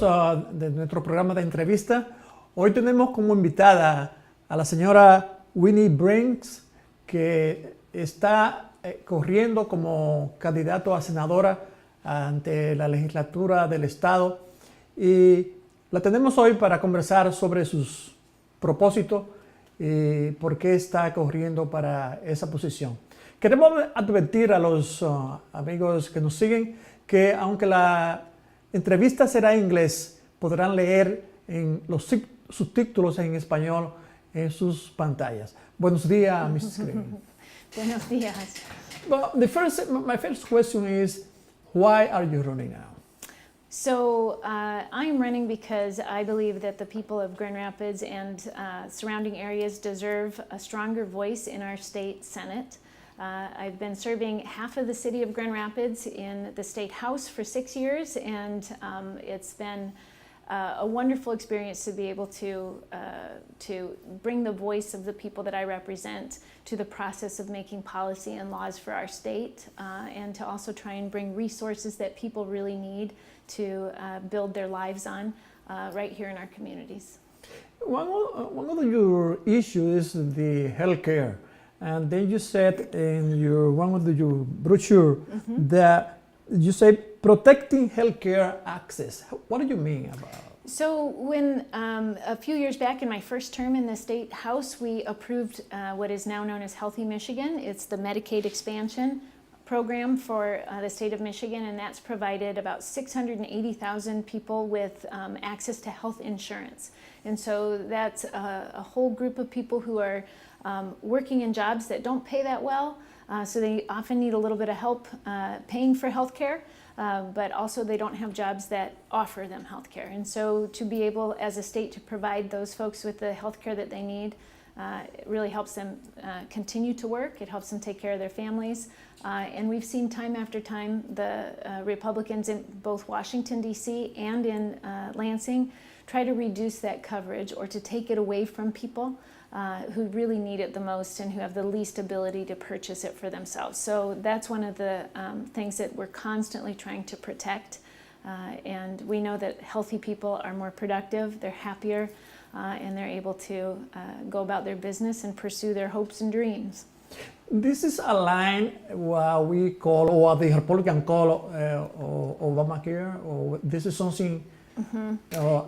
de nuestro programa de entrevista. Hoy tenemos como invitada a la señora Winnie Brinks, que está corriendo como candidato a senadora ante la legislatura del estado, y la tenemos hoy para conversar sobre sus propósitos y por qué está corriendo para esa posición. Queremos advertir a los amigos que nos siguen que aunque la entrevista será en inglés, podrán leer en los subtítulos en español en sus pantallas. Buenos días, Mrs. Green. Buenos días. Well, my first question is, why are you running now? So I'm running because I believe that the people of Grand Rapids and surrounding areas deserve a stronger voice in our state Senate. I've been serving half of the city of Grand Rapids in the state house for 6 years, and it's been a wonderful experience to be able to bring the voice of the people that I represent to the process of making policy and laws for our state, and to also try and bring resources that people really need to build their lives on right here in our communities. One of your issues is the health care. And then you said in one of your brochure that you say protecting healthcare access. What do you mean about? So when a few years back in my first term in the state house, we approved what is now known as Healthy Michigan. It's the Medicaid expansion program for the state of Michigan, and that's provided about 680,000 people with access to health insurance. And so that's a whole group of people who are working in jobs that don't pay that well, so they often need a little bit of help paying for health care, but also they don't have jobs that offer them health care. And so to be able as a state to provide those folks with the health care that they need, it really helps them continue to work, it helps them take care of their families, and we've seen time after time the Republicans in both Washington, D.C. and in Lansing try to reduce that coverage or to take it away from people who really need it the most and who have the least ability to purchase it for themselves. So that's one of the things that we're constantly trying to protect. And we know that healthy people are more productive, they're happier, and they're able to go about their business and pursue their hopes and dreams. This is a line what we call, or the Republican call, Obamacare, or this is something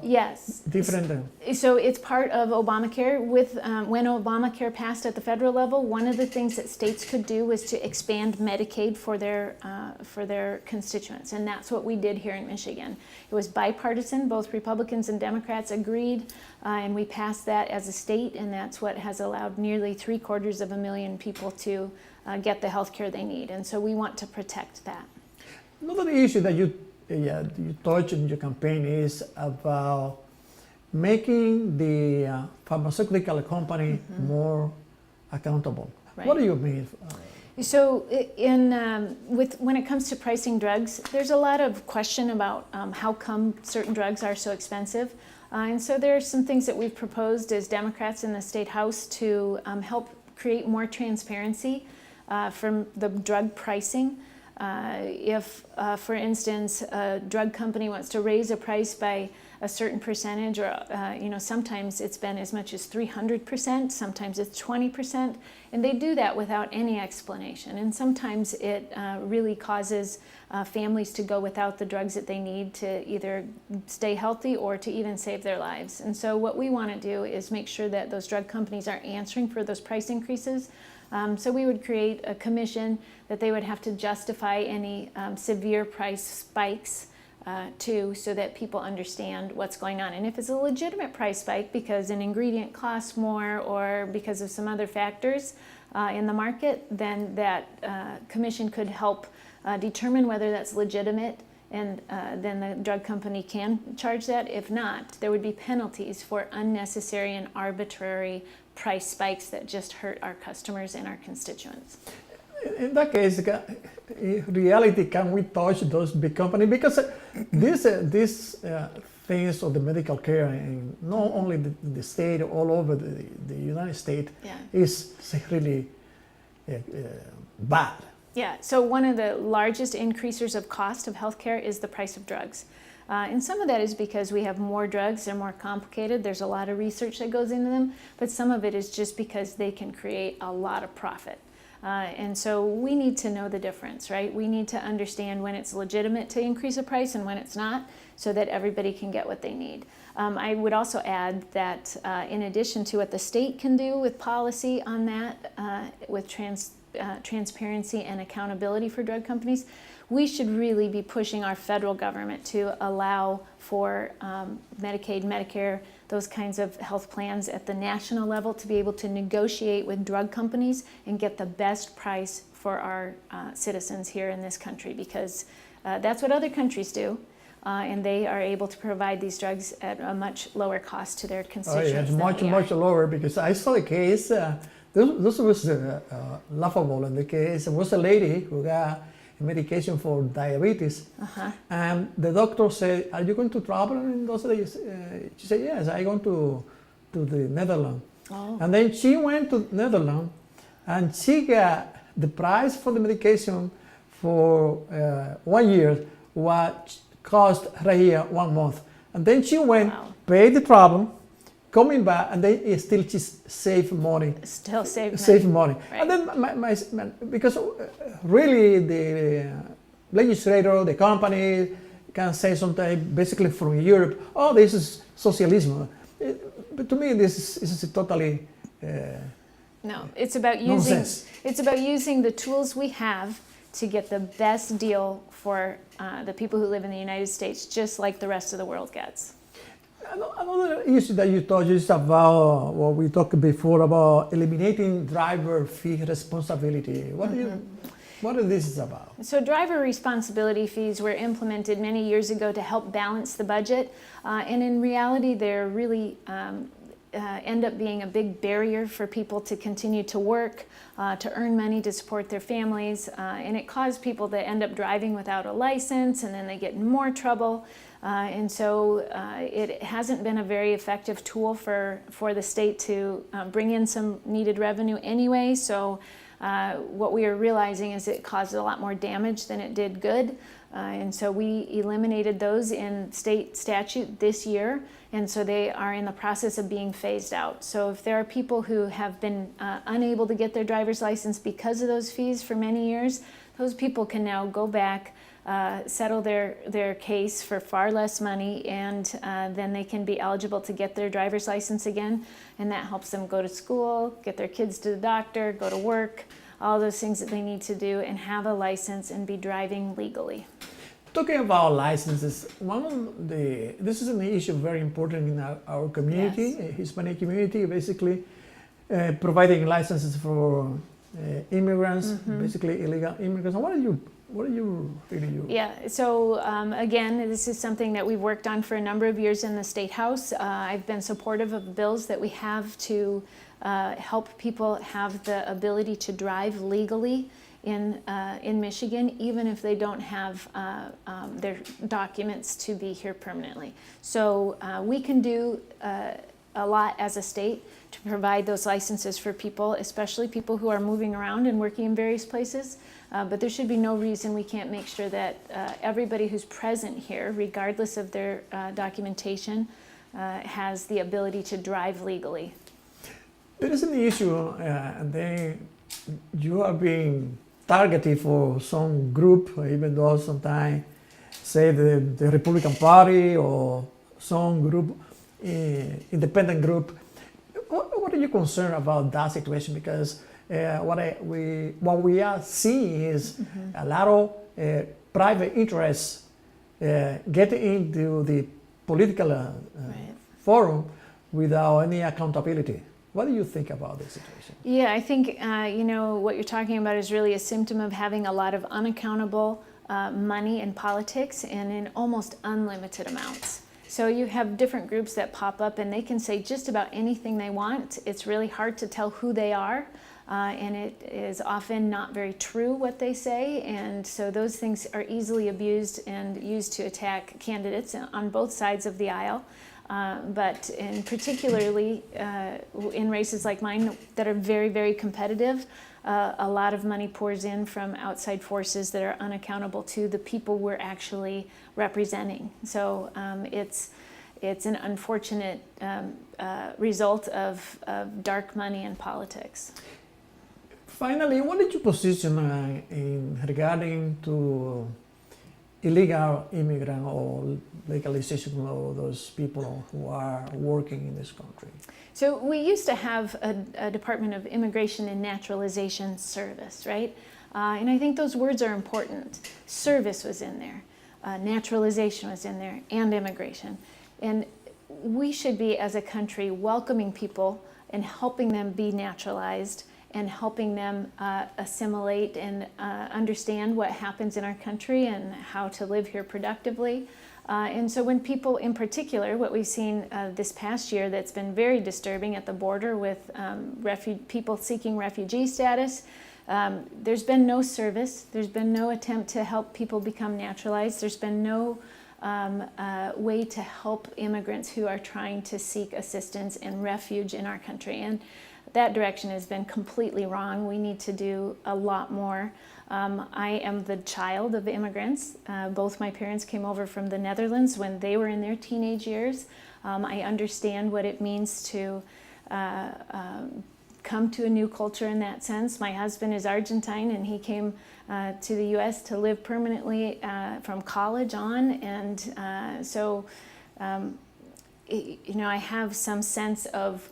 yes. Different. So it's part of Obamacare. When Obamacare passed at the federal level, one of the things that states could do was to expand Medicaid for their constituents, and that's what we did here in Michigan. It was bipartisan; both Republicans and Democrats agreed, and we passed that as a state, and that's what has allowed nearly 750,000 people to get the health care they need. And so we want to protect that. Another issue that you touch in your campaign is about making the pharmaceutical company more accountable. Right. What do you mean? So when it comes to pricing drugs, there's a lot of question about how come certain drugs are so expensive. And so there are some things that we've proposed as Democrats in the State House to help create more transparency from the drug pricing. If, for instance, a drug company wants to raise a price by a certain percentage, or sometimes it's been as much as 300%, sometimes it's 20%, and they do that without any explanation. And sometimes it really causes families to go without the drugs that they need to either stay healthy or to even save their lives. And so what we want to do is make sure that those drug companies are answering for those price increases. So we would create a commission that they would have to justify any severe price spikes too, so that people understand what's going on. And if it's a legitimate price spike because an ingredient costs more or because of some other factors in the market, then that commission could help determine whether that's legitimate, and then the drug company can charge that. If not, there would be penalties for unnecessary and arbitrary price spikes that just hurt our customers and our constituents. In that case, in reality, can we touch those big companies? Because these things of the medical care, in not only the state, all over the United States, is really bad. Yeah, so one of the largest increasers of cost of healthcare is the price of drugs. And some of that is because we have more drugs, they're more complicated, there's a lot of research that goes into them, but some of it is just because they can create a lot of profit. And so we need to know the difference, right? We need to understand when it's legitimate to increase a price and when it's not, so that everybody can get what they need. I would also add that in addition to what the state can do with policy on that, with transparency and accountability for drug companies, we should really be pushing our federal government to allow for Medicaid, Medicare, those kinds of health plans at the national level to be able to negotiate with drug companies and get the best price for our citizens here in this country, because that's what other countries do. And they are able to provide these drugs at a much lower cost to their constituents. Oh, yeah, it's much lower, because I saw a case, this was laughable in the case. There was a lady who got medication for diabetes, and the doctor said, "Are you going to travel in those days?" She said, "Yes, I'm going to the Netherlands." Oh. And then she went to Netherlands, and she got the price for the medication for 1 year, what cost right here 1 month. And then she went, paid the travel, coming back, and then still she saved money. Still saved money. Right. And then because really the legislator, the company can say sometimes, basically from Europe, oh, this is socialism. But to me, this is totally no. It's about nonsense. It's about using the tools we have to get the best deal for the people who live in the United States, just like the rest of the world gets. Another issue that you touched is about what we talked before about eliminating driver fee responsibility. What is this about? So driver responsibility fees were implemented many years ago to help balance the budget, and in reality they're really end up being a big barrier for people to continue to work, to earn money to support their families, and it caused people to end up driving without a license, and then they get in more trouble. And so it hasn't been a very effective tool for the state to bring in some needed revenue anyway. So what we are realizing is it caused a lot more damage than it did good. And so we eliminated those in state statute this year, and so they are in the process of being phased out. So if there are people who have been unable to get their driver's license because of those fees for many years, those people can now go back, settle their case for far less money, and then they can be eligible to get their driver's license again, and that helps them go to school, get their kids to the doctor, go to work, all those things that they need to do, and have a license and be driving legally. Talking about licenses, this is an issue very important in our community, yes. Hispanic community, basically providing licenses for immigrants, basically illegal immigrants. What do you really do? Yeah, so again, this is something that we've worked on for a number of years in the State House. I've been supportive of bills that we have to help people have the ability to drive legally in Michigan, even if they don't have their documents to be here permanently. So we can do a lot as a state to provide those licenses for people, especially people who are moving around and working in various places. But there should be no reason we can't make sure that everybody who's present here, regardless of their documentation, has the ability to drive legally. There is an issue, and you are being targeted for some group, even though sometimes, say the Republican Party or some group, independent group. What are you concerned about that situation? Because what we are seeing is a lot of private interests getting into the political forum without any accountability. What do you think about this situation? Yeah, I think what you're talking about is really a symptom of having a lot of unaccountable money in politics, and in almost unlimited amounts. So you have different groups that pop up and they can say just about anything they want. It's really hard to tell who they are, and it is often not very true what they say, and so those things are easily abused and used to attack candidates on both sides of the aisle. But in particularly in races like mine that are very, very competitive, a lot of money pours in from outside forces that are unaccountable to the people we're actually representing. So it's an unfortunate result of dark money in politics. Finally, what is your position in regarding to illegal immigrant or legalization of those people who are working in this country? So we used to have a Department of Immigration and Naturalization Service, right? And I think those words are important. Service was in there, naturalization was in there, and immigration. And we should be, as a country, welcoming people and helping them be naturalized and helping them assimilate and understand what happens in our country and how to live here productively. And so when people, in particular, what we've seen this past year that's been very disturbing at the border with people seeking refugee status, there's been no service, there's been no attempt to help people become naturalized, there's been no way to help immigrants who are trying to seek assistance and refuge in our country. And that direction has been completely wrong. We need to do a lot more. I am the child of immigrants. Both my parents came over from the Netherlands when they were in their teenage years. I understand what it means to come to a new culture in that sense. My husband is Argentine and he came to the US to live permanently from college on. And so, you know, I have some sense of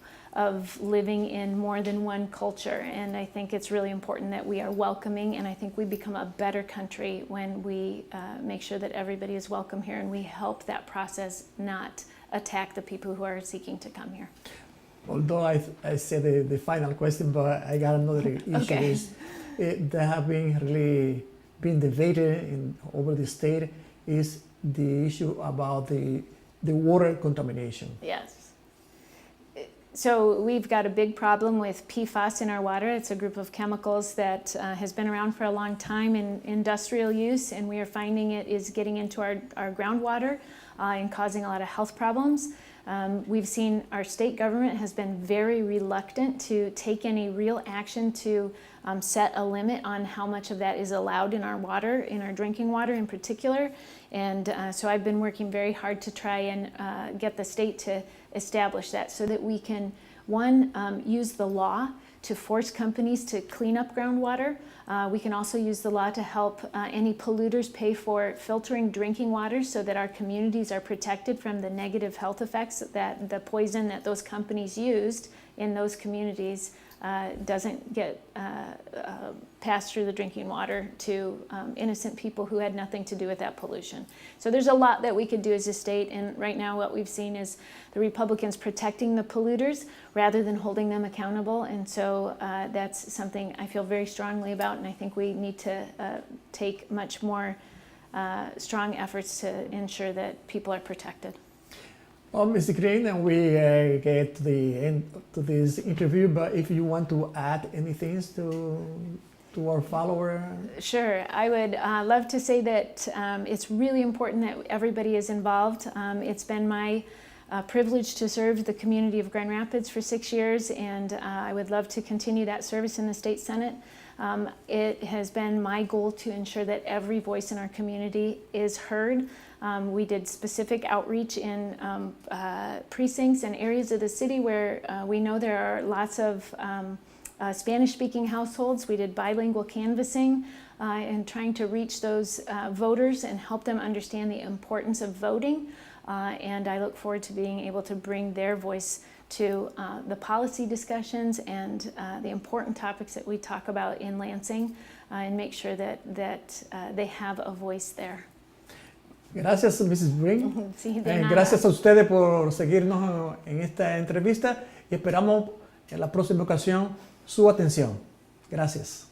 living in more than one culture, and I think it's really important that we are welcoming, and I think we become a better country when we make sure that everybody is welcome here and we help that process not attack the people who are seeking to come here. Although I said the final question, but I got another issue. Okay. That have been really been debated over the state is the issue about the water contamination. Yes. So we've got a big problem with PFAS in our water. It's a group of chemicals that has been around for a long time in industrial use, and we are finding it is getting into our groundwater and causing a lot of health problems. We've seen our state government has been very reluctant to take any real action to set a limit on how much of that is allowed in our water, in our drinking water in particular. And so I've been working very hard to try and get the state to establish that so that we can, one, use the law to force companies to clean up groundwater. We can also use the law to help any polluters pay for filtering drinking water so that our communities are protected from the negative health effects that the poison that those companies used in those communities doesn't get passed through the drinking water to innocent people who had nothing to do with that pollution. So there's a lot that we could do as a state, and right now what we've seen is the Republicans protecting the polluters rather than holding them accountable, and so that's something I feel very strongly about, and I think we need to take much more strong efforts to ensure that people are protected. Well, Mr. Green, and we get to the end to this interview, but if you want to add anything to our follower? Sure. I would love to say that it's really important that everybody is involved. It's been my privilege to serve the community of Grand Rapids for 6 years, and I would love to continue that service in the state senate. It has been my goal to ensure that every voice in our community is heard. We did specific outreach in precincts and areas of the city where we know there are lots of Spanish-speaking households. We did bilingual canvassing and trying to reach those voters and help them understand the importance of voting. And I look forward to being able to bring their voice to the policy discussions and the important topics that we talk about in Lansing and make sure that they have a voice there. Gracias, Mrs. Brinks. Sí, de nada. Gracias a ustedes por seguirnos en esta entrevista y esperamos en la próxima ocasión su atención. Gracias.